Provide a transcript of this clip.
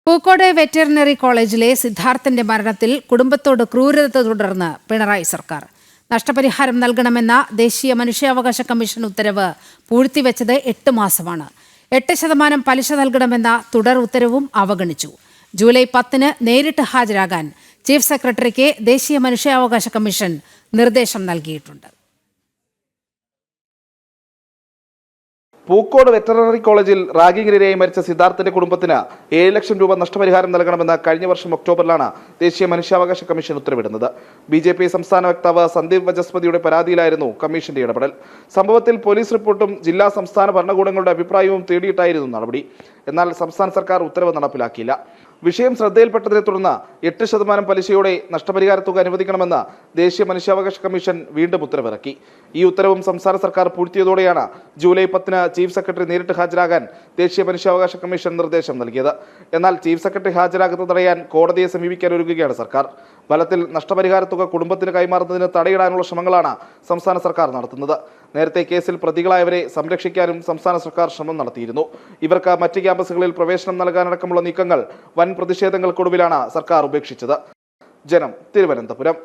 Pookode veterinary കോളേജിലെ സിദ്ധാർത്ഥന്റെ മരണത്തിൽ കുടുംബത്തോട് ക്രൂരത തുടർന്ന് പിണറായി സർക്കാർ നഷ്ടപരിഹാരം നൽകണമെന്ന ദേശീയ മനുഷ്യാവകാശ കമ്മീഷൻ ഉത്തരവ് പൂഴ്ത്തിവെച്ചത് 8 മാസമാണ്. 8% പലിശ നൽകണമെന്ന തുടർ ഉത്തരവും അവഗണിച്ചു. ജൂലൈ 10-ന് നേരിട്ട് ഹാജരാകാൻ ചീഫ് സെക്രട്ടറിക്ക് ദേശീയ മനുഷ്യാവകാശ കമ്മീഷൻ നിർദ്ദേശം നൽകിയിട്ടുണ്ട്. പൂക്കോട് വെറ്ററിനറി കോളേജിൽ റാഗിങ്ങിനിരയായി മരിച്ച സിദ്ധാർത്ഥന്റെ കുടുംബത്തിന് 7 ലക്ഷം രൂപ നഷ്ടപരിഹാരം നൽകണമെന്ന് കഴിഞ്ഞ വർഷം ഒക്ടോബറിലാണ് ദേശീയ മനുഷ്യാവകാശ കമ്മീഷൻ ഉത്തരവിടുന്നത്. BJP സംസ്ഥാന വക്താവ് സന്ദീപ് വചസ്പതിയുടെ പരാതിയിലായിരുന്നു കമ്മീഷന്റെ ഇടപെടൽ. സംഭവത്തിൽ പോലീസ് റിപ്പോർട്ടും ജില്ലാ സംസ്ഥാന ഭരണകൂടങ്ങളുടെ അഭിപ്രായവും തേടിയിട്ടായിരുന്നു നടപടി. എന്നാൽ സംസ്ഥാന സർക്കാർ ഉത്തരവ് നടപ്പിലാക്കിയില്ല. വിഷയം ശ്രദ്ധയിൽപ്പെട്ടതിനെ തുടർന്ന് 8% പലിശയോടെ നഷ്ടപരിഹാര തുക അനുവദിക്കണമെന്ന് ദേശീയ മനുഷ്യാവകാശ കമ്മീഷൻ വീണ്ടും ഉത്തരവിറക്കി. ഈ ഉത്തരവും സംസ്ഥാന സർക്കാർ പൂഴ്ത്തിയതോടെയാണ് ജൂലൈ 10-ന് ചീഫ് സെക്രട്ടറി നേരിട്ട് ഹാജരാകാൻ ദേശീയ മനുഷ്യാവകാശ കമ്മീഷൻ നിർദ്ദേശം നൽകിയത്. എന്നാൽ ചീഫ് സെക്രട്ടറി ഹാജരാകുന്നത് തടയാൻ കോടതിയെ സമീപിക്കാൻ ഒരുങ്ങുകയാണ് സർക്കാർ. ഫലത്തിൽ നഷ്ടപരിഹാര തുക കുടുംബത്തിന് കൈമാറുന്നതിന് തടയിടാനുള്ള ശ്രമങ്ങളാണ് സംസ്ഥാന സർക്കാർ നടത്തുന്നത്. നേരത്തെ കേസിൽ പ്രതികളായവരെ സംരക്ഷിക്കാനും സംസ്ഥാന സർക്കാർ ശ്രമം നടത്തിയിരുന്നു. ഇവർക്ക് മറ്റ് ക്യാമ്പസുകളിൽ പ്രവേശനം നൽകാനടക്കമുള്ള നീക്കങ്ങൾ വൻ പ്രതിഷേധങ്ങൾക്കൊടുവിലാണ് സർക്കാർ ഉപേക്ഷിച്ചത്. ജനം, തിരുവനന്തപുരം.